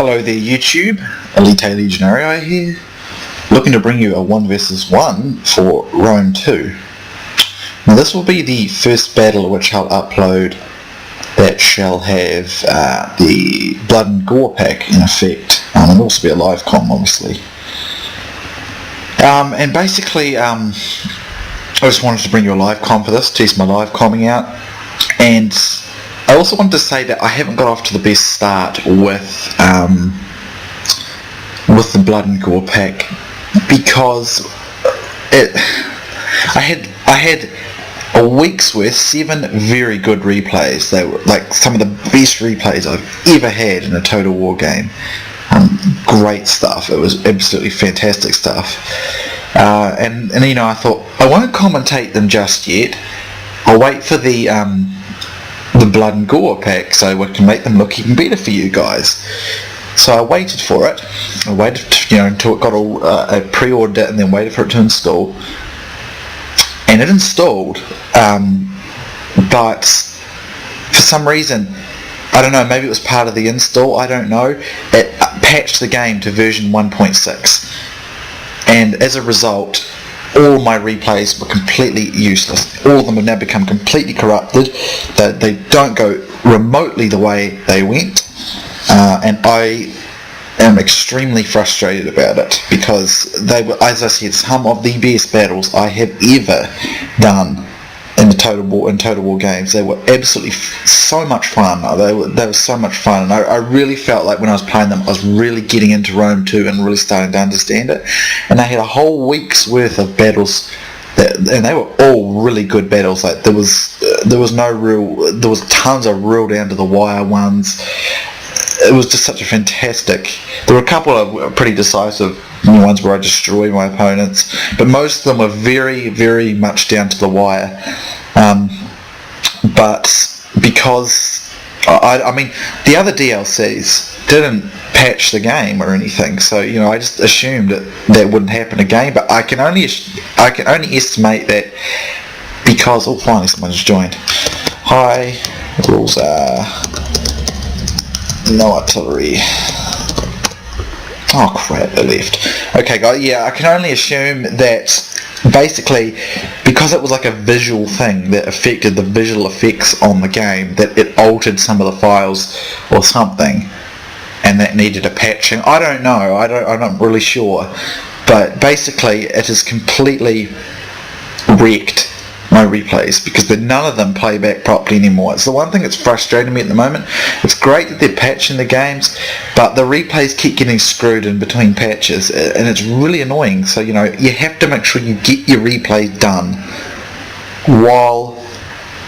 Hello there YouTube, Elite Legionario here, looking to bring you a 1 vs 1 for Rome 2. Now this will be the first battle which I'll upload that shall have the Blood and Gore pack in effect, and also be a live comm obviously. And basically I just wanted to bring you a live comm for this, test my live comming out, and I also wanted to say that I haven't got off to the best start with the Blood and Gore pack because I had a week's worth, 7 very good replays. They were like some of the best replays I've ever had in a Total War game. Great stuff. It was absolutely fantastic stuff. And you know, I thought I won't commentate them just yet. I'll wait for the Blood and Gore pack so we can make them look even better for you guys. So I waited for it. I waited, until it got I pre-ordered it and then waited for it to install. And it installed, but for some reason, I don't know, maybe it was part of the install, I don't know, it patched the game to version 1.6. And as a result, all my replays were completely useless. All of them have now become completely corrupted. They don't go remotely the way they went, and I am extremly frustrated about it because they were, as I said, some of the best battles I have ever done in the Total War games. They were absolutely so much fun. They were so much fun, and I really felt like when I was playing them I was really getting into Rome 2 and really starting to understand it. And I had a whole week's worth of battles and they were all really good battles. Like there was tons of real down to the wire ones. It was just such a fantastic. There were a couple of pretty decisive ones where I destroyed my opponents, but most of them were very, very much down to the wire. But because I mean, the other DLCs didn't patch the game or anything, so I just assumed that wouldn't happen again. But I can only estimate that because finally someone's joined. Hi, rules are no artillery. Oh crap, they left. Okay guys, yeah, I can only assume that basically because it was like a visual thing that affected the visual effects on the game, that it altered some of the files or something, and that needed a patching. I don't know, I'm not really sure, but basically it has completely wrecked my replays because none of them play back properly anymore. It's the one thing that's frustrating me at the moment. It's great that they're patching the games, but the replays keep getting screwed in between patches, and it's really annoying. So you have to make sure you get your replays done while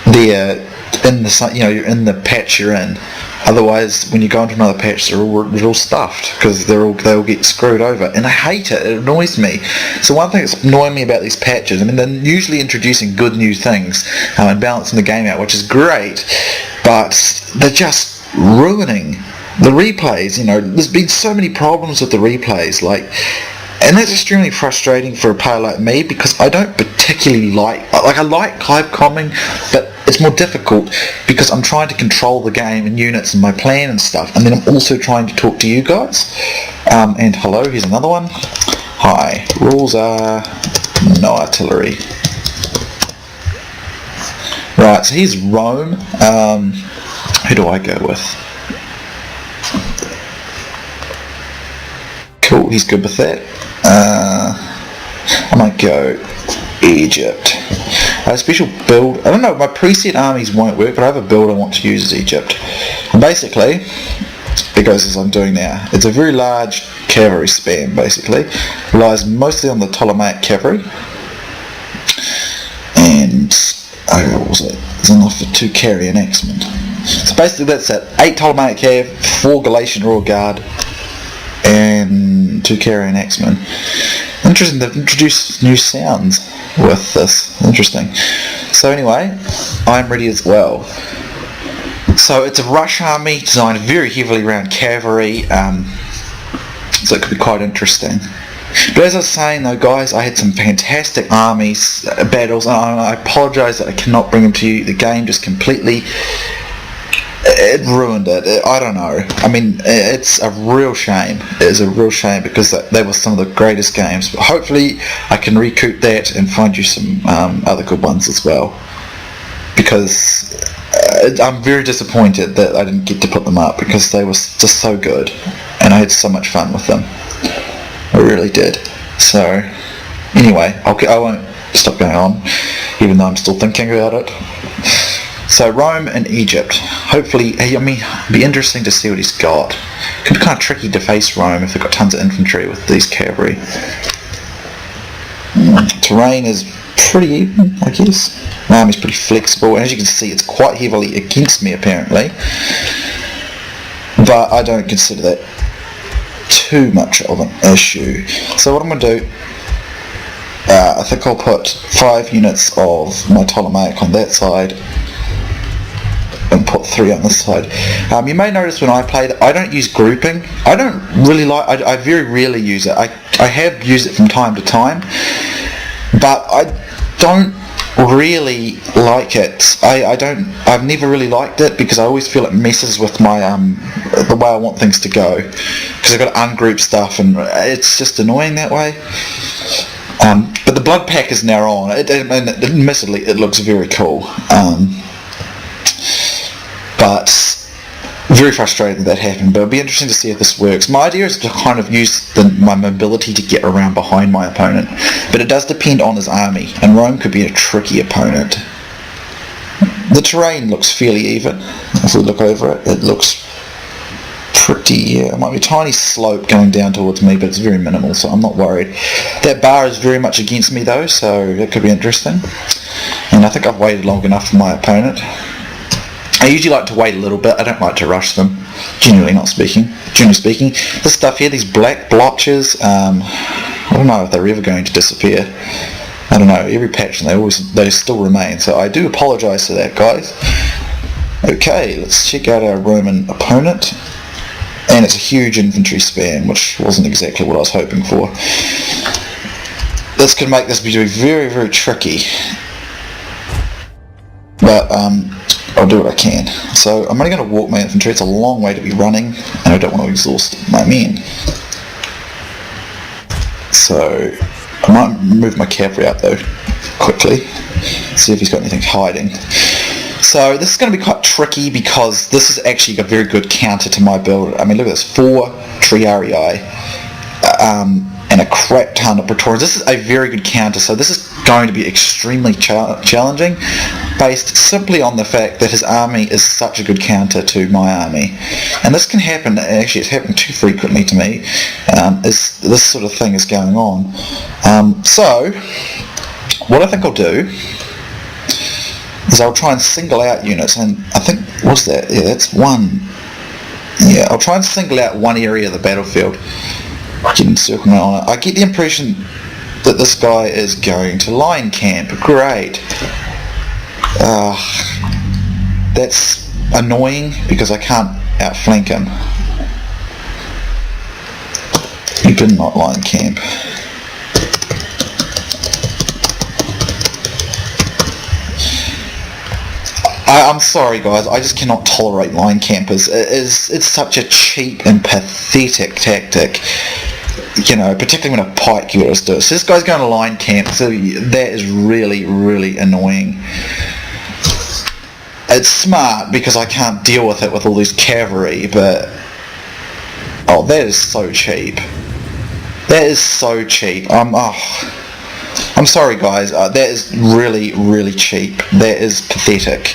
they're in the patch you're in. Otherwise, when you go into another patch, they're all stuffed because they'll get screwed over, and I hate it. It annoys me. So one thing that's annoying me about these patches, I mean, they're usually introducing good new things and balancing the game out, which is great, but they're just ruining the replays. There's been so many problems with the replays, and that's extremely frustrating for a player like me because I don't particularly I like live comming, but it's more difficult because I'm trying to control the game and units and my plan and stuff, and then I'm also trying to talk to you guys. And hello, here's another one. Hi, rules are no artillery. Right, so here's Rome. Who do I go with? Cool, he's good with that. I might go Egypt. A special build, I don't know, my preset armies won't work, but I have a build I want to use as Egypt. And basically, it goes as I'm doing now. It's a very large cavalry spam, basically. Relies mostly on the Ptolemaic cavalry. And, what was it? It's enough for 2 carrier axemen. So basically that's it. 8 Ptolemaic cav, 4 Galatian Royal Guard, and 2 carrier axemen. Interesting, they've introduced new sounds with this. Interesting. So anyway, I'm ready as well. So it's a rush army designed very heavily around cavalry, so it could be quite interesting. But as I was saying though guys, I had some fantastic armies, battles, and I apologise that I cannot bring them to you. The game just completely it ruined it. I don't know. I mean, it's a real shame. It is a real shame because they were some of the greatest games. But hopefully I can recoup that and find you some other good ones as well. Because I'm very disappointed that I didn't get to put them up because they were just so good. And I had so much fun with them. I really did. So, anyway, I won't stop going on, even though I'm still thinking about it. So Rome and Egypt. Hopefully, I mean, it'd be interesting to see what he's got. Could be kind of tricky to face Rome if they've got tons of infantry with these cavalry. Terrain is pretty even, I guess. My army's pretty flexible, and as you can see, it's quite heavily against me apparently. But I don't consider that too much of an issue. So what I'm going to do, I think I'll put 5 units of my Ptolemaic on that side and put 3 on this side. You may notice when I play that I don't use grouping. I don't really like, I very rarely use it. I have used it from time to time, but I don't really like it. I've never really liked it because I always feel it messes with my the way I want things to go, because I've got to ungroup stuff and it's just annoying that way. But the blood pack is now on. Admittedly, it looks very cool. But very frustrating that happened. But it'll be interesting to see if this works. My idea is to kind of use my mobility to get around behind my opponent, but it does depend on his army, and Rome could be a tricky opponent. The terrain looks fairly even. If we look over it, it looks pretty, it might be a tiny slope going down towards me, but it's very minimal, so I'm not worried. That bar is very much against me though, so that could be interesting. And I think I've waited long enough for my opponent. I usually like to wait a little bit. I don't like to rush them, generally speaking. This stuff here, these black blotches, I don't know if they're ever going to disappear. I don't know, every patch they still remain, so I do apologise for that, guys. Okay, let's check out our Roman opponent. And it's a huge infantry span, which wasn't exactly what I was hoping for. This can make this be very, very tricky. But I'll do what I can. So I'm only going to walk my infantry. It's a long way to be running, and I don't want to exhaust my men. So I might move my cavalry out though, quickly. See if he's got anything hiding. So this is going to be quite tricky because this is actually a very good counter to my build. I mean, look at this, 4 Triarii and a crap ton of Praetorians. This is a very good counter, so this is going to be extremely challenging, based simply on the fact that his army is such a good counter to my army. And this can happen, actually it's happening too frequently to me, is this sort of thing is going on. So, what I think I'll do is I'll try and single out units, and I think, what's that? Yeah, that's 1. Yeah, I'll try and single out one area of the battlefield. Getting circling on it. I get the impression that this guy is going to line camp. Great. That's annoying because I can't outflank him. He did not line camp. I'm sorry guys, I just cannot tolerate line campers. It's such a cheap and pathetic tactic. You know, particularly when a pike unit does it. So this guy's going to line camp, so that is really, really annoying. It's smart because I can't deal with it with all these cavalry, but oh, that is so cheap. That is so cheap. I'm sorry guys, that is really, really cheap. That is pathetic.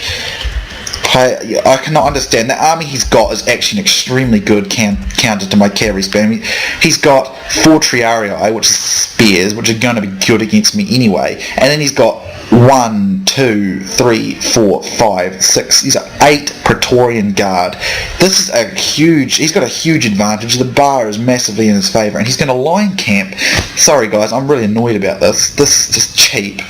I cannot understand. The army he's got is actually an extremely good counter to my cavalry span. He's got 4 Triarii, which is spears, which are going to be good against me anyway. And then he's got 1, 2, 3, 4, 5, 6. He's got 8 Praetorian Guard. This is a huge. He's got a huge advantage. The bar is massively in his favour, and he's going to line camp. Sorry guys, I'm really annoyed about this. This is just cheap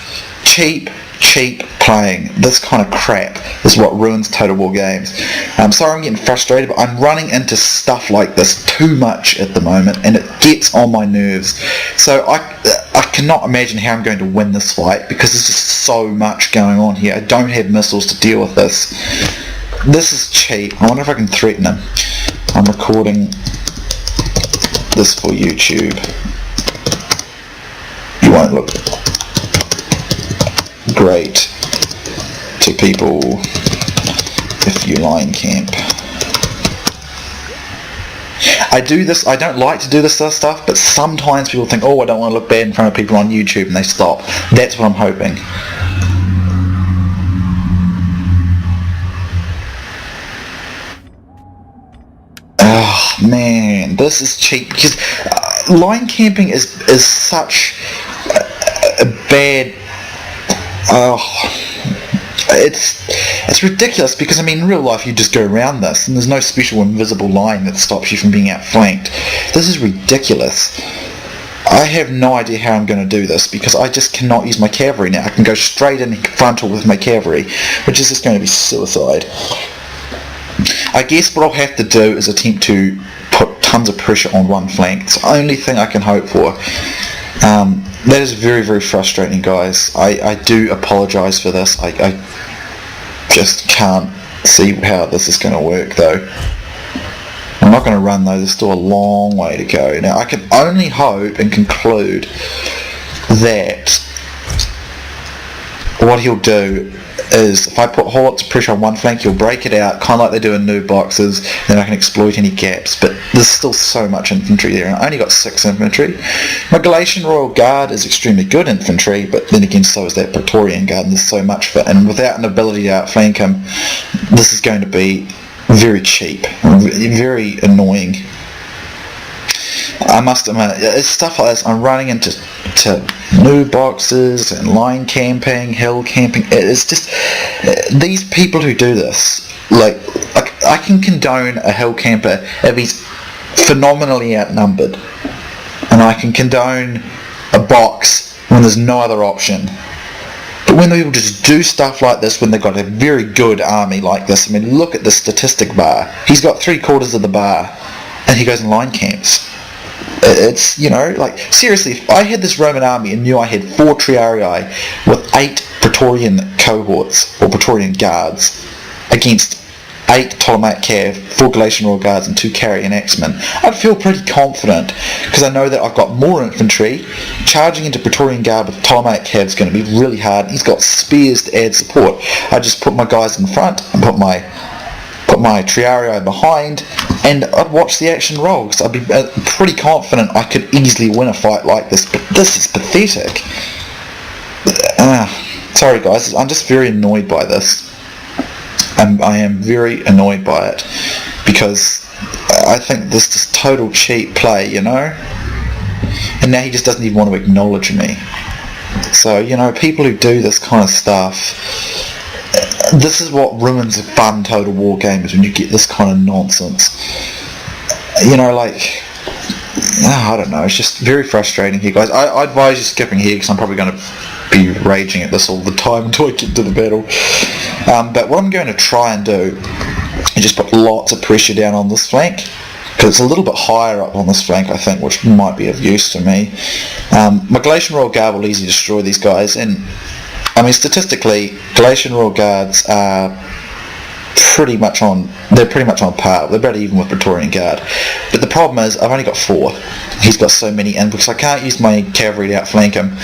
playing. This kind of crap is what ruins Total War games. I'm sorry I'm getting frustrated, but I'm running into stuff like this too much at the moment, and it gets on my nerves. So I cannot imagine how I'm going to win this fight because there's just so much going on here. I don't have missiles to deal with this. this is cheap. I wonder if I can threaten him. I'm recording this for YouTube. You won't look great to people if you line camp. I do this, I don't like to do this sort of stuff, but sometimes people think, oh, I don't want to look bad in front of people on YouTube, and they stop. That's what I'm hoping. Oh man, this is cheap, because line camping is such a bad... It's ridiculous, because I mean in real life you just go around this and there's no special invisible line that stops you from being outflanked. This is ridiculous. I have no idea how I'm going to do this, because I just cannot use my cavalry now. I can go straight in frontal with my cavalry, which is just going to be suicide. I guess what I'll have to do is attempt to put tons of pressure on one flank. It's the only thing I can hope for. That is very, very frustrating, guys. I do apologise for this. I just can't see how this is going to work, though. I'm not going to run, though. There's still a long way to go. Now, I can only hope and conclude that what he'll do is, if I put a whole lot of pressure on one flank, he'll break it out, kind of like they do in noob boxes, then I can exploit any gaps. But there's still so much infantry there, and I only got 6 infantry. My Galatian Royal Guard is extremely good infantry, but then again so is that Praetorian Guard, and there's so much for it. And without an ability to outflank him, this is going to be very cheap, very annoying. I must admit, it's stuff like this. I'm running into noob boxes and line camping, hill camping. It's just these people who do this. Like I can condone a hill camper if he's phenomenally outnumbered, and I can condone a box when there's no other option. But when people just do stuff like this, when they've got a very good army like this, I mean, look at the statistic bar. He's got 3/4 of the bar, and he goes and line camps. It's, you know, like, seriously, if I had this Roman army and knew I had 4 Triarii with 8 Praetorian cohorts, or Praetorian guards, against 8 Ptolemaic Cav, 4 Galatian Royal Guards and 2 Carian Axemen, I'd feel pretty confident, because I know that I've got more infantry. Charging into Praetorian Guard with Ptolemaic Cav is going to be really hard. He's got spears to add support. I just put my guys in front and put my Triarii behind, and I'd watch the action roll, because I'd be pretty confident I could easily win a fight like this. But this is pathetic. Sorry guys, I'm just very annoyed by this. I am very annoyed by it, because I think this is total cheap play, you know? And now he just doesn't even want to acknowledge me. So, you know, people who do this kind of stuff, this is what ruins a fun Total War game, is when you get this kind of nonsense. You know, like, I don't know, it's just very frustrating here, guys. I advise you skipping here, because I'm probably going to be raging at this all the time until I get to the battle. But what I'm going to try and do is just put lots of pressure down on this flank, because it's a little bit higher up on this flank, I think, which might be of use to me. My Galatian Royal Guard will easily destroy these guys, and I mean, statistically, Galatian Royal Guards are pretty much on par. They're about even with Praetorian Guard. But the problem is, I've only got 4. He's got so many, and because I can't use my cavalry to outflank him,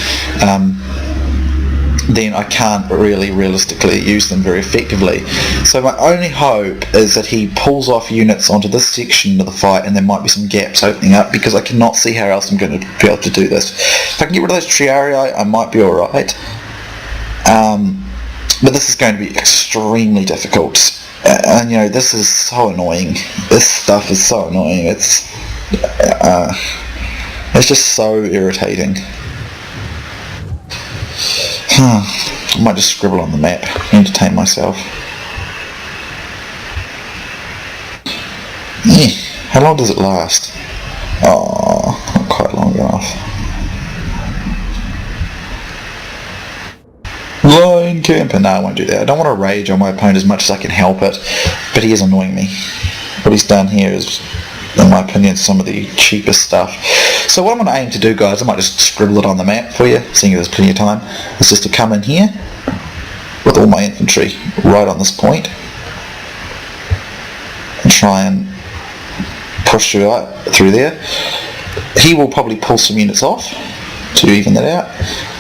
then I can't really realistically use them very effectively. So my only hope is that he pulls off units onto this section of the fight, and there might be some gaps opening up, because I cannot see how else I'm going to be able to do this. If I can get rid of those Triarii, I might be alright. But this is going to be extremely difficult, and you know, this is so annoying. This stuff is so annoying. It's just so irritating. I might just scribble on the map, entertain myself. Yeah, how long does it last? Oh, not quite long enough. Line camper. No, I won't do that. I don't want to rage on my opponent as much as I can help it, but he is annoying me. What he's done here is, in my opinion, some of the cheapest stuff. So what I'm going to aim to do, guys, I might just scribble it on the map for you, seeing there's plenty of time, is just to come in here with all my infantry right on this point, try and push through there. He will probably pull some units off to even that out,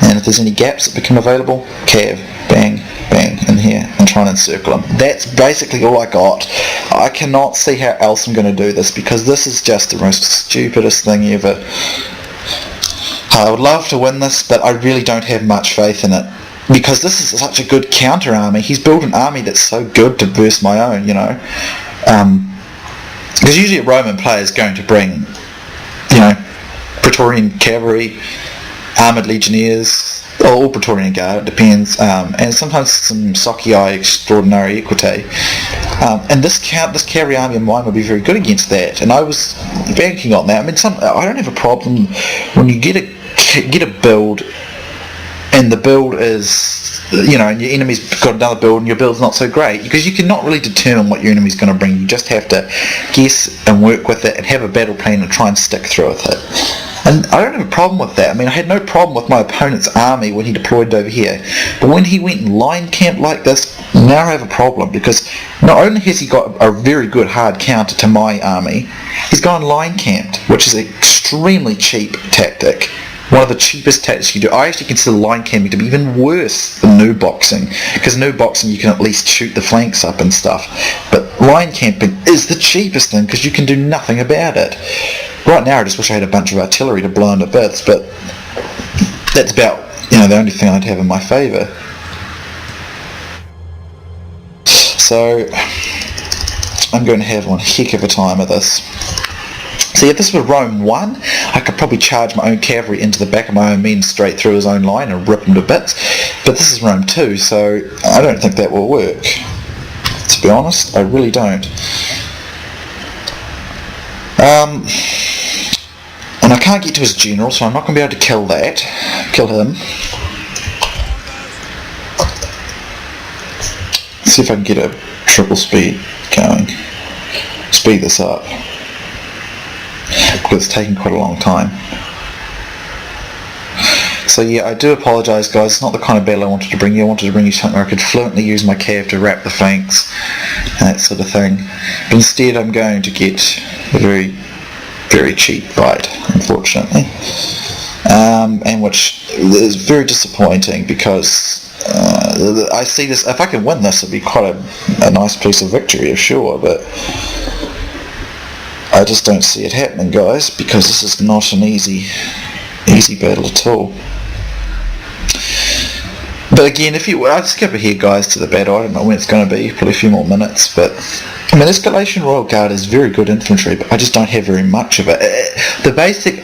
and if there's any gaps that become available, cav, bang, bang in here and try and encircle them. That's basically all I got. I cannot see how else I'm going to do this, because this is just the most stupidest thing ever. I would love to win this, but I really don't have much faith in it, because this is such a good counter army. He's built an army that's so good to burst my own, you know. Because usually a Roman player is going to bring, you know, Praetorian cavalry, armoured legionnaires, or Praetorian guard, it depends, and sometimes some Socii extraordinary equite. And this cavalry army of mine would be very good against that, and I was banking on that. I mean, I don't have a problem when you get a build, and the build is, you know, and your enemy's got another build and your build's not so great, because you cannot really determine what your enemy's going to bring. You just have to guess and work with it and have a battle plan and try and stick through with it. And I don't have a problem with that. I mean, I had no problem with my opponent's army when he deployed over here. But when he went and line camped like this, now I have a problem, because not only has he got a very good hard counter to my army, he's gone line camped, which is an extremely cheap tactic. One of the cheapest tactics you do. I actually consider line camping to be even worse than noob boxing, because noob boxing you can at least shoot the flanks up and stuff, but line camping is the cheapest thing because you can do nothing about it. Right now I just wish I had a bunch of artillery to blow into bits, but that's about, you know, the only thing I'd have in my favour. So I'm going to have one heck of a time of this. See, if this were Rome 1, I could probably charge my own cavalry into the back of my own men straight through his own line and rip him to bits. But this is Rome 2, so I don't think that will work. To be honest, I really don't. And I can't get to his general, so I'm not going to be able to kill him. Let's see if I can get a triple speed going. Speed this up, because it's taking quite a long time. So yeah, I do apologise guys, it's not the kind of battle I wanted to bring you. I wanted to bring you something where I could fluently use my cav to wrap the flanks and that sort of thing. But instead I'm going to get a very, very cheap fight, unfortunately. And which is very disappointing, because I see this, if I can win this, it'd be quite a nice piece of victory, for sure, but I just don't see it happening, guys, because this is not an easy battle at all. But again, I'll skip ahead, guys, to the battle. I don't know when it's going to be, probably a few more minutes, but I mean, this Galatian Royal Guard is very good infantry, but I just don't have very much of it. The basic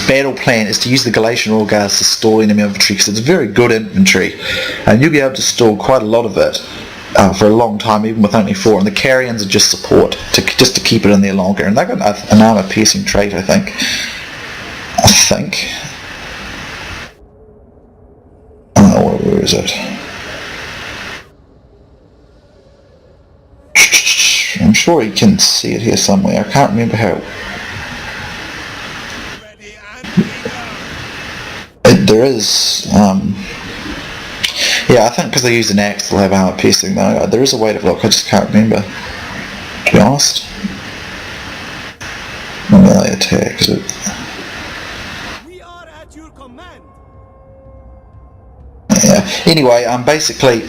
battle plan is to use the Galatian Royal Guards to stall enemy infantry, because it's very good infantry, and you'll be able to stall quite a lot of it for a long time, even with only 4, and the Carians are just support, just to keep it in there longer, and they've got an armour-piercing trait, I think. Oh, where is it? I'm sure you can see it here somewhere. I can't remember how. There is. Yeah, I think because they use an axe, they'll have armour piercing though. There is a way to look. I just can't remember. To be honest. Melee attack. Is it? We are at your command. Yeah. Anyway, basically.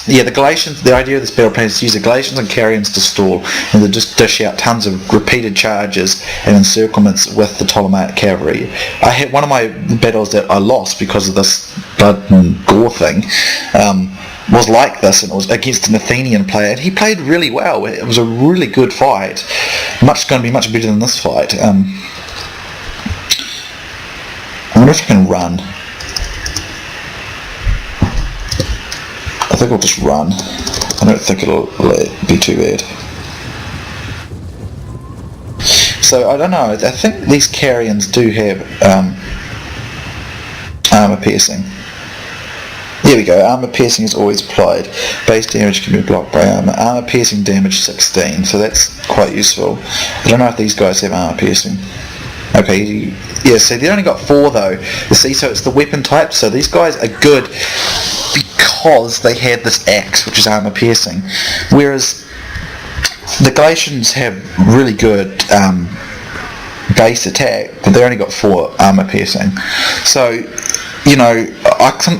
Yeah, the Galatians, the idea of this battle plan is to use the Galatians and Carians to stall, and to just dish out tons of repeated charges and encirclements with the Ptolemaic cavalry. I had one of my battles that I lost because of this blood and gore thing, was like this, and it was against an Athenian player, and he played really well. It was a really good fight. Going to be much better than this fight. I wonder if I can run. I think I'll just run. I don't think it'll be too bad. So I don't know. I think these Carians do have armour piercing. There we go. Armour piercing is always applied. Base damage can be blocked by armour. Armour piercing damage 16, so that's quite useful. I don't know if these guys have armour piercing. Okay, yeah, see, they only got 4 though. You see, so it's the weapon type, so these guys are good because they had this axe, which is armour piercing. Whereas the Galatians have really good base attack, but they only got 4 armor piercing. So, you know,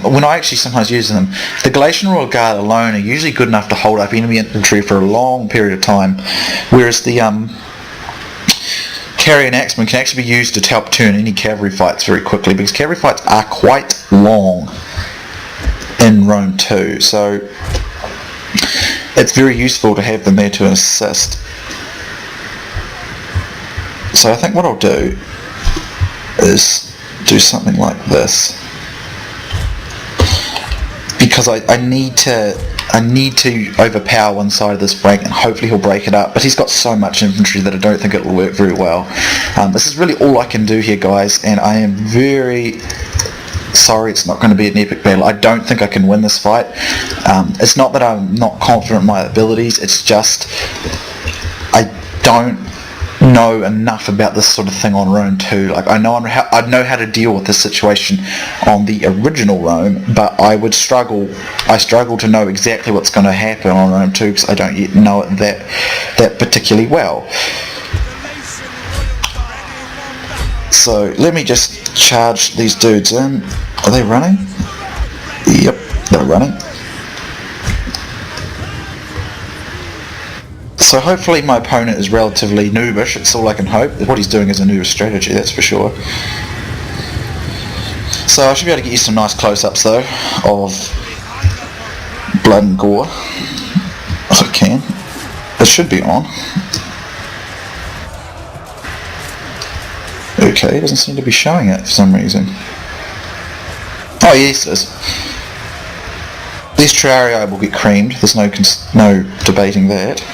when I actually sometimes use them, the Galatian Royal Guard alone are usually good enough to hold up enemy infantry for a long period of time, whereas the Carrion Axeman can actually be used to help turn any cavalry fights very quickly, because cavalry fights are quite long in Rome 2, so it's very useful to have them there to assist. So I think what I'll do is do something like this, because I need to overpower one side of this flank, and hopefully he'll break it up, but he's got so much infantry that I don't think it will work very well. This is really all I can do here, guys, and I am very sorry it's not going to be an epic battle. I don't think I can win this fight. It's not that I'm not confident in my abilities, it's just I don't know enough about this sort of thing on Rome 2. Like, I know how to deal with this situation on the original Rome, but I struggle to know exactly what's going to happen on Rome 2, because I don't yet know it that particularly well. So let me just charge these dudes in. Are they running? Yep, they're running. So hopefully my opponent is relatively noobish, it's all I can hope. What he's doing is a noobish strategy, that's for sure. So I should be able to get you some nice close-ups though, of blood and gore, if I can. It should be on. Okay, it doesn't seem to be showing it for some reason. Oh yes, it is. These Triarii will get creamed, there's no debating that.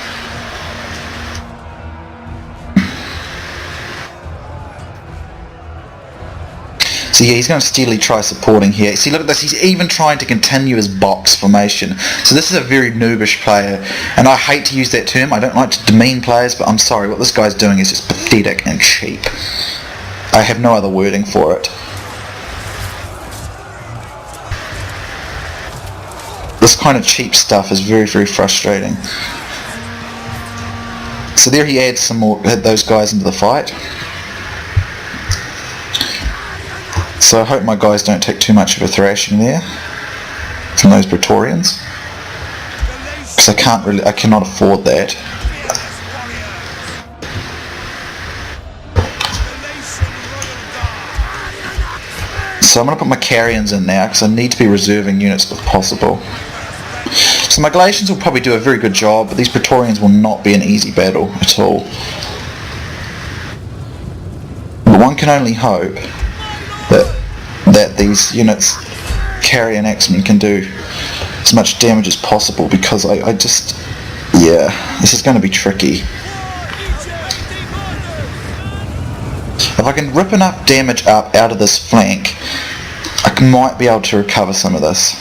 So yeah, he's going to steadily try supporting here. See, look at this, he's even trying to continue his box formation. So this is a very noobish player, and I hate to use that term, I don't like to demean players, but I'm sorry, what this guy's doing is just pathetic and cheap. I have no other wording for it. This kind of cheap stuff is very, very frustrating. So there he adds some more, those guys into the fight. So I hope my guys don't take too much of a thrashing there from those Praetorians, because I cannot afford that. So I'm going to put my Carians in now, because I need to be reserving units if possible. So my Galatians will probably do a very good job, but these Praetorians will not be an easy battle at all. But one can only hope that these units, Carrion Axemen, can do as much damage as possible, because I just, yeah, this is going to be tricky. If I can rip enough damage up out of this flank, I might be able to recover some of this.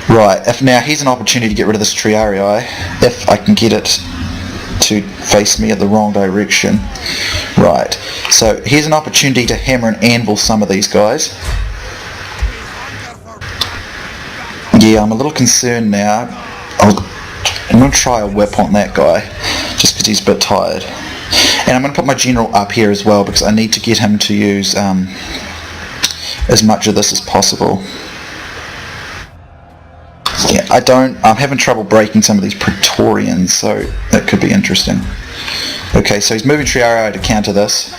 Right, now here's an opportunity to get rid of this Triarii, if I can get it to face me at the wrong direction. Right, so here's an opportunity to hammer and anvil some of these guys. Yeah, I'm a little concerned now. I'm going to try a whip on that guy, just because he's a bit tired. And I'm going to put my general up here as well, because I need to get him to use as much of this as possible. Yeah, I'm having trouble breaking some of these Praetorians, so that could be interesting. Okay, so he's moving Triarii to counter this,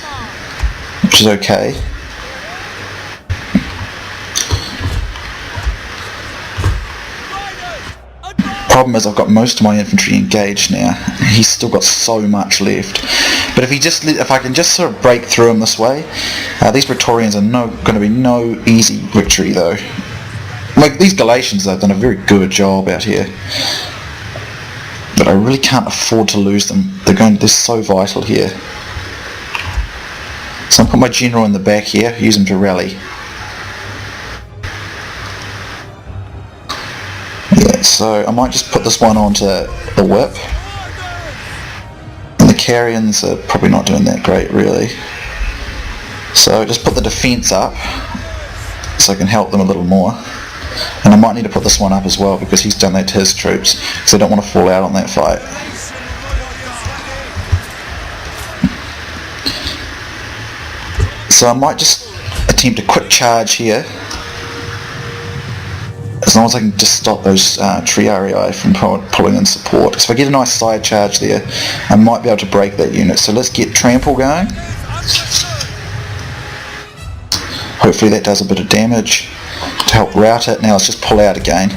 which is okay. Problem is I've got most of my infantry engaged now. He's still got so much left. But if I can just sort of break through him this way, these Praetorians are going to be no easy victory though. Like these Galatians, they've done a very good job out here, but I really can't afford to lose them. They're so vital here. So I'm put my general in the back here, use him to rally. Yeah, so I might just put this one onto the whip. And the Carians are probably not doing that great really. So just put the defense up so I can help them a little more. And I might need to put this one up as well because he's done that to his troops, because I don't want to fall out on that fight. So I might just attempt a quick charge here, as long as I can just stop those Triarii from pulling in support. So if I get a nice side charge there, I might be able to break that unit. So let's get Trample going. Hopefully that does a bit of damage to help rout it. Now let's just pull out again.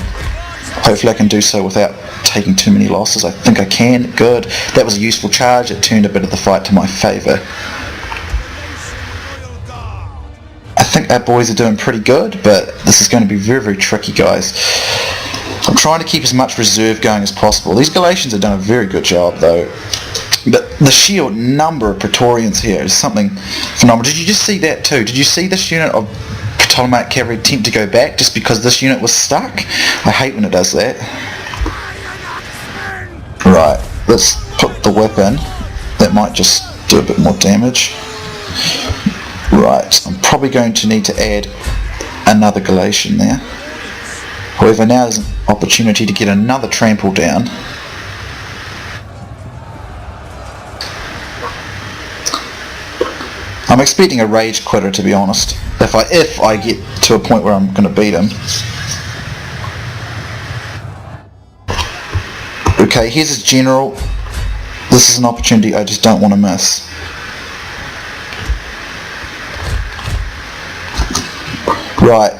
Hopefully I can do so without taking too many losses. I think I can. Good. That was a useful charge. It turned a bit of the fight to my favour. I think our boys are doing pretty good, but this is going to be very, very tricky, guys. I'm trying to keep as much reserve going as possible. These Galatians have done a very good job, though. But the sheer number of Praetorians here is something phenomenal. Did you just see that too? Did you see this unit of Ptolemaic cavalry attempt to go back just because this unit was stuck? I hate when it does that. Right, let's put the whip in. That might just do a bit more damage. Right, I'm probably going to need to add another Galatian there. However, now there's an opportunity to get another trample down. I'm expecting a rage quitter, to be honest, if I get to a point where I'm going to beat him. Okay, here's his general. This is an opportunity I just don't want to miss. Right,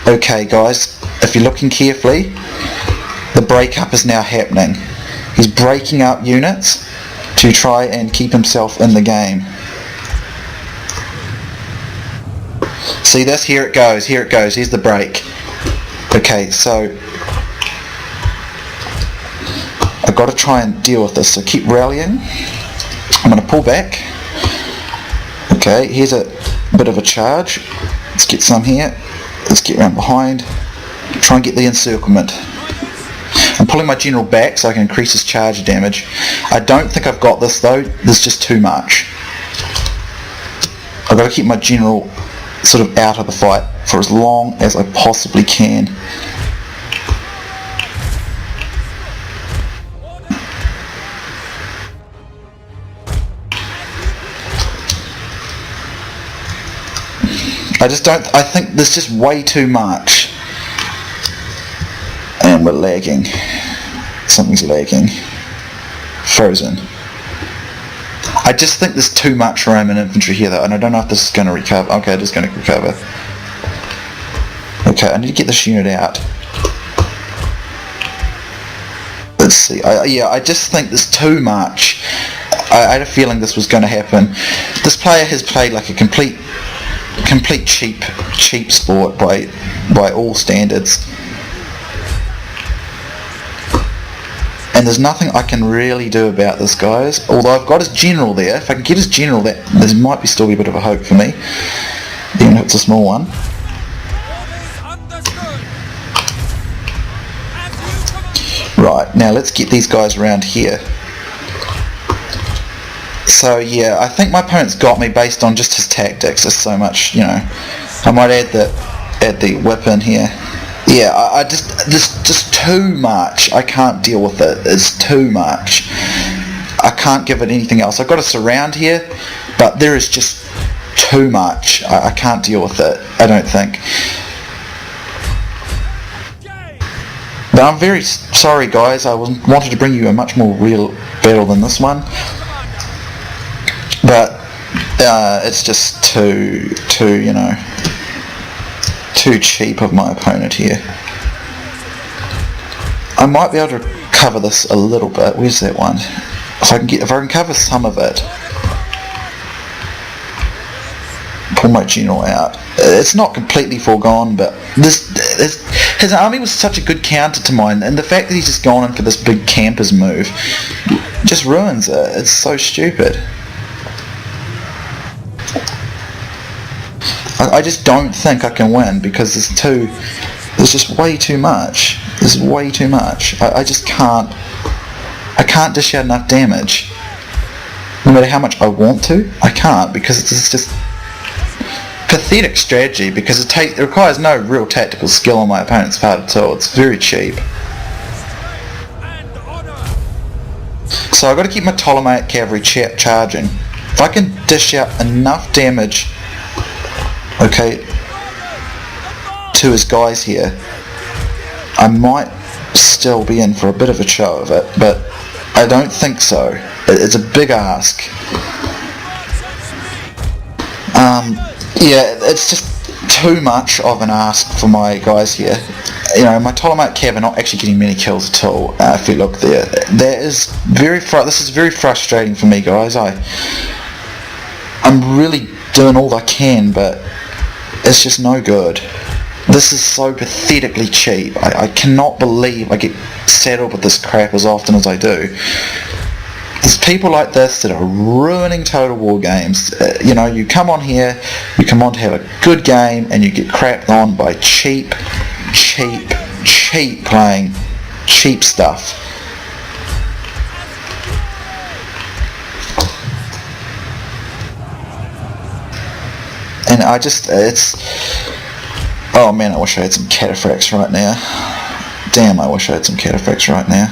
okay guys, if you're looking carefully, the breakup is now happening. He's breaking up units to try and keep himself in the game. See this? Here it goes, here's the break. Okay, so I've got to try and deal with this, so keep rallying. I'm going to pull back. Okay, here's a bit of a charge. Let's get some here. Let's get around behind. Try and get the encirclement. I'm pulling my general back so I can increase his charge damage. I don't think I've got this though. There's just too much. I've got to keep my general sort of out of the fight for as long as I possibly can. I think there's just way too much. And we're lagging. Something's lagging. Frozen. I just think there's too much Roman infantry here though, and I don't know if this is going to recover. Okay, it is going to recover. Okay, I need to get this unit out. Let's see. I just think there's too much. I had a feeling this was going to happen. This player has played like a complete cheap sport by all standards, and there's nothing I can really do about this, guys. Although I've got his general there. If I can get his general, that there might be still be a bit of a hope for me, even if it's a small one. Right, now let's get these guys around here. So yeah, I think my opponent's got me based on just his tactics. There's so much, you know. I might add the whip in here. Yeah, I there's just too much. I can't deal with it. It's too much. I can't give it anything else. I've got a surround here, but there is just too much. I can't deal with it, I don't think. But I'm very sorry, guys. I wanted to bring you a much more real battle than this one. But it's just too cheap of my opponent here. I might be able to cover this a little bit. Where's that one? If I can cover some of it, pull my general out. It's not completely foregone, but his army was such a good counter to mine, and the fact that he's just gone in for this big campers move just ruins it. It's so stupid. I just don't think I can win because there's just way too much. There's way too much. I just can't. I can't dish out enough damage. No matter how much I want to, I can't because it's just pathetic strategy because it requires no real tactical skill on my opponent's part at all. It's very cheap. And order. So I've got to keep my Ptolemaic cavalry charging. If I can dish out enough damage, okay, to his guys here, I might still be in for a bit of a show of it, but I don't think so. It's a big ask. Yeah, it's just too much of an ask for my guys here. You know, my Ptolemaic cav are not actually getting many kills at all. If you look there, this is very frustrating for me, guys. I'm really doing all I can, but it's just no good. This is so pathetically cheap. I cannot believe I get saddled with this crap as often as I do. There's people like this that are ruining Total War games. You know, you come on here, you come on to have a good game, and you get crapped on by cheap playing cheap stuff. And oh man, I wish I had some cataphracts right now. Damn, I wish I had some cataphracts right now.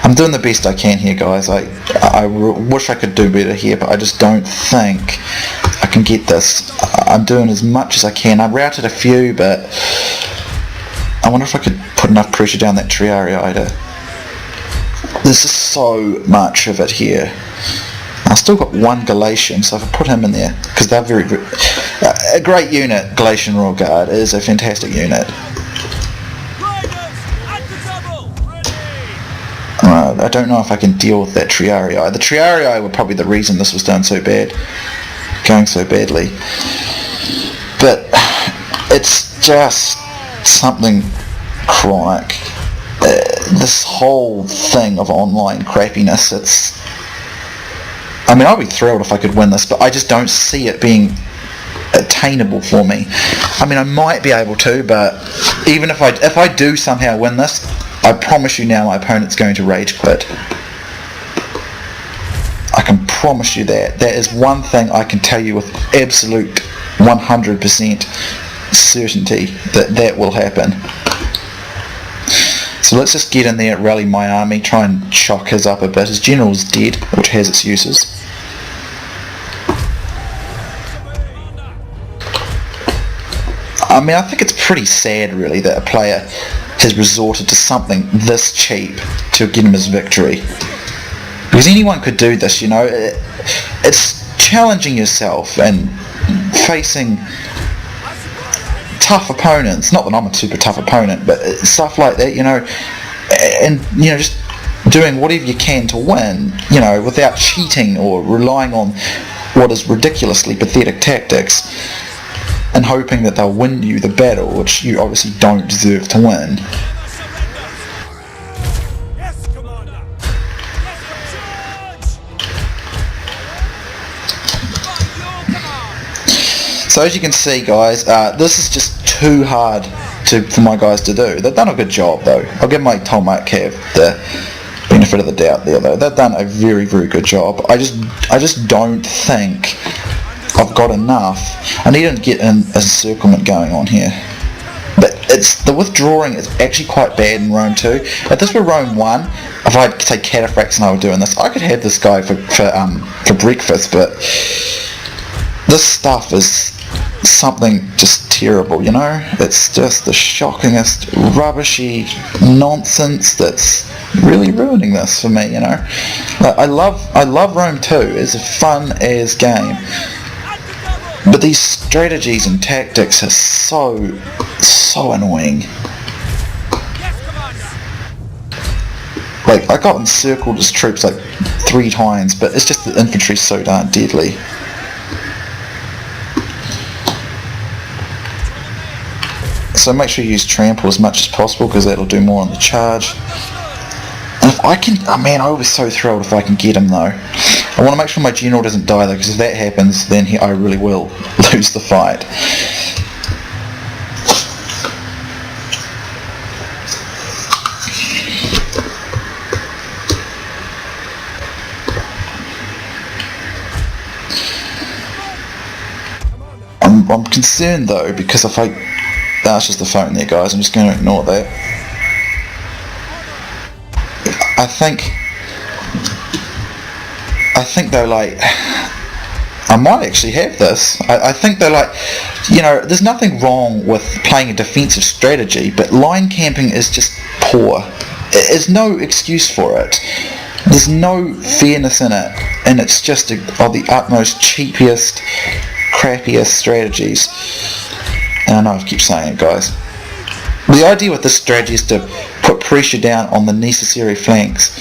I'm doing the best I can here, guys. I wish I could do better here, but I just don't think I can get this. I'm doing as much as I can. I routed a few, but I wonder if I could put enough pressure down that Triarii to... There's just so much of it here. I've still got one Galatian, so if I put him in there, because they're very a great unit. Galatian Royal Guard is a fantastic unit. I don't know if I can deal with that Triarii. The Triarii were probably the reason this was going so badly. But it's just something chronic. This whole thing of online crappiness, I mean, I'll be thrilled if I could win this, but I just don't see it being attainable for me. I mean, I might be able to, but even if I do somehow win this, I promise you now my opponent's going to rage quit. I can promise you that. That is one thing I can tell you with absolute 100% certainty that will happen. So let's just get in there, rally my army, try and shock his up a bit. His general's dead, which has its uses. I mean, I think it's pretty sad really that a player has resorted to something this cheap to get him his victory. Because anyone could do this, you know. It's challenging yourself and facing tough opponents. Not that I'm a super tough opponent, but stuff like that, you know. And, you know, just doing whatever you can to win, you know, without cheating or relying on what is ridiculously pathetic tactics, and hoping that they'll win you the battle, which you obviously don't deserve to win. Yes, Commander. So as you can see, guys, this is just too hard for my guys to do. They've done a good job, though. I'll give my Ptolemaic Cav the benefit of the doubt there, though. They've done a very, very good job. I just don't think I've got enough. I need to get an encirclement going on here. But the withdrawing is actually quite bad in Rome 2. If this were Rome 1, if I had, say, cataphracts and I were doing this, I could have this guy for breakfast, but this stuff is something just terrible, you know? It's just the shockingest, rubbishy nonsense that's really ruining this for me, you know? Like, I love Rome 2. It's a fun as game. But these strategies and tactics are so annoying. Like, I got encircled as troops like 3 times, but it's just the infantry's so darn deadly. So make sure you use trample as much as possible, because that'll do more on the charge. And if I can, oh man, I would be so thrilled if I can get him though. I want to make sure my general doesn't die though, because if that happens, then I really will lose the fight. I'm I'm concerned though, because if that's just the phone there, guys. I'm just going to ignore that. I think though, like, I might actually have this. I think though, like, you know, there's nothing wrong with playing a defensive strategy, but line camping is just poor. There's no excuse for it. There's no fairness in it, and it's just the utmost cheapest, crappiest strategies. And I know I keep saying it, guys. The idea with this strategy is to put pressure down on the necessary flanks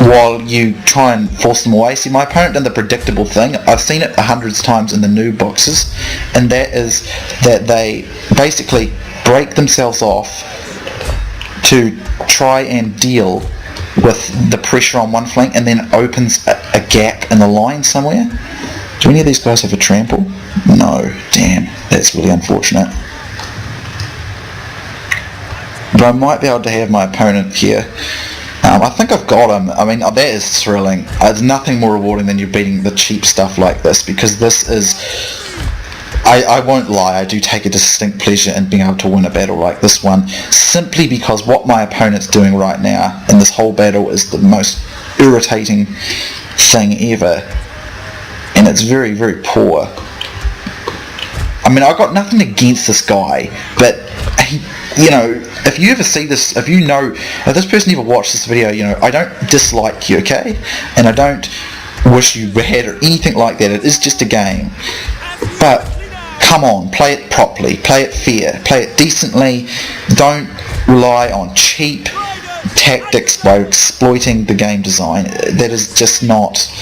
while you try and force them away. See, my opponent did the predictable thing. I've seen it hundreds of times in the new boxes, and that is that they basically break themselves off to try and deal with the pressure on one flank, and then opens a gap in the line somewhere. Do any of these guys have a trample? No. Damn, that's really unfortunate. But I might be able to have my opponent here. I think I've got him. I mean, that is thrilling. There's nothing more rewarding than you beating the cheap stuff like this, because this is... I won't lie, I do take a distinct pleasure in being able to win a battle like this one, simply because what my opponent's doing right now in this whole battle is the most irritating thing ever, and it's very, very poor. I mean, I've got nothing against this guy, but you know, if you ever see this, if this person ever watched this video, you know, I don't dislike you, okay? And I don't wish you bad or anything like that. It is just a game. But come on, play it properly, play it fair, play it decently. Don't rely on cheap tactics by exploiting the game design. That is just not...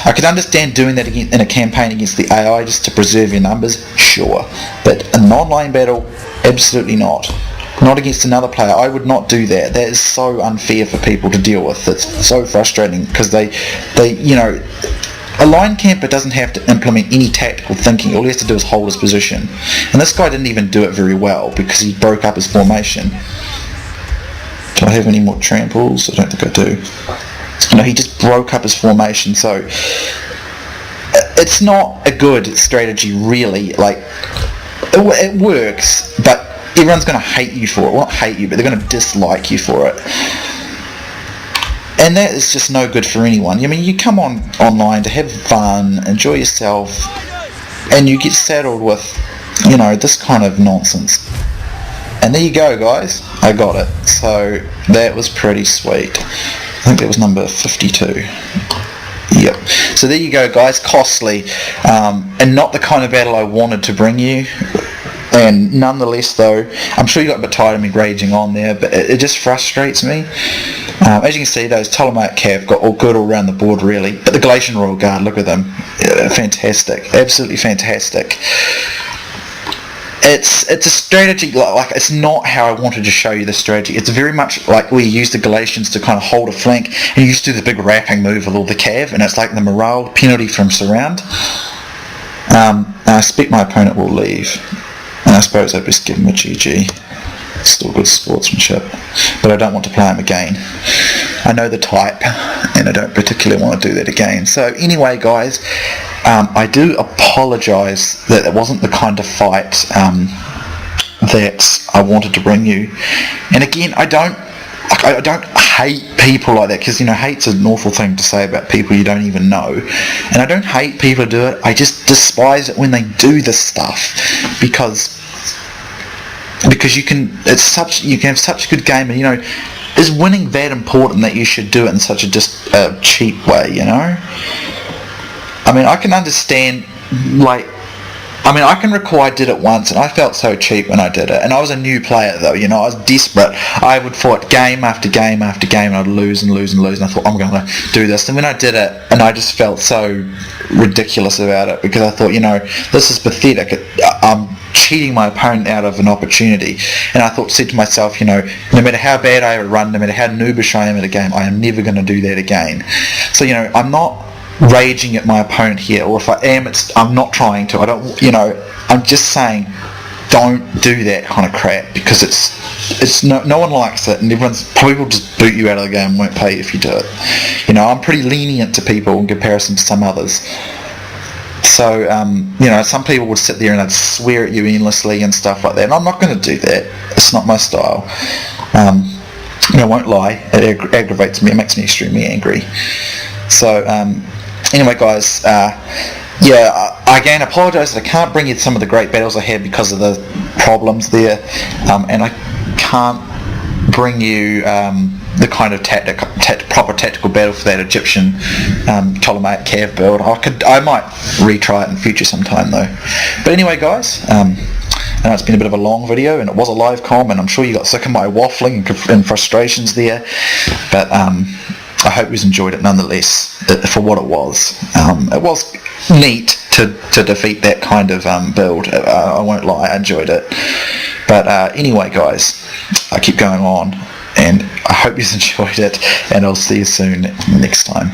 I could understand doing that in a campaign against the AI just to preserve your numbers, sure. But in an online battle, absolutely not. Not against another player. I would not do that. That is so unfair for people to deal with. It's so frustrating, because they you know... A line camper doesn't have to implement any tactical thinking. All he has to do is hold his position. And this guy didn't even do it very well, because he broke up his formation. Do I have any more tramples? I don't think I do. No, he just broke up his formation, so it's not a good strategy, really. Like, it works, but everyone's going to hate you for it. Well, not hate you, but they're going to dislike you for it. And that is just no good for anyone. I mean, you come online to have fun, enjoy yourself, and you get saddled with, you know, this kind of nonsense. And there you go, guys. I got it. So that was pretty sweet. I think that was number 52. Yep. So there you go, guys. Costly, and not the kind of battle I wanted to bring you. And nonetheless, though, I'm sure you got a bit tired of me raging on there, but it just frustrates me. As you can see, those Ptolemaic Cav got all good all around the board, really. But the Galatian Royal Guard, look at them. Fantastic. Absolutely fantastic. It's a strategy, like it's not how I wanted to show you the strategy. It's very much like we use the Galatians to kind of hold a flank, and you used to do the big wrapping move with all the Cav, and it's like the morale penalty from surround. And I expect my opponent will leave. And I suppose I'd just give him a GG. Still good sportsmanship. But I don't want to play him again. I know the type, and I don't particularly want to do that again. So anyway, guys, I do apologise that it wasn't the kind of fight that I wanted to bring you. And again, I don't hate people like that, because, you know, hate's an awful thing to say about people you don't even know, and I don't hate people who do it. I just despise it when they do this stuff, because you can have such a good game, and, you know, is winning that important that you should do it in such a cheap way, you know? I mean, I can understand, like, I can recall I did it once, and I felt so cheap when I did it. And I was a new player, though, you know, I was desperate. I would fight game after game after game, and I'd lose and lose and lose, and I thought, I'm going to do this. And when I did it, and I just felt so ridiculous about it, because I thought, you know, this is pathetic. I'm cheating my opponent out of an opportunity. And I said to myself, you know, no matter how bad I run, no matter how noobish I am at a game, I am never going to do that again. So, you know, I'm not raging at my opponent here, or if I am, I'm not trying to. I don't, you know, I'm just saying, don't do that kind of crap, because it's no one likes it, and people just boot you out of the game and won't pay you if you do it. You know, I'm pretty lenient to people in comparison to some others. So, some people would sit there and they'd swear at you endlessly and stuff like that, and I'm not going to do that. It's not my style. I won't lie, it aggravates me, it makes me extremely angry. So, anyway guys, I again apologise that I can't bring you some of the great battles I had because of the problems there, and I can't bring you the kind of proper tactical battle for that Egyptian Ptolemaic Cav build. I might retry it in future sometime though. But anyway guys, I know it's been a bit of a long video and it was a live comm, and I'm sure you got sick of my waffling and frustrations there, but I hope you enjoyed it nonetheless for what it was. It was neat to defeat that kind of build. I won't lie, I enjoyed it. But anyway guys, I keep going on, and I hope you enjoyed it, and I'll see you soon next time.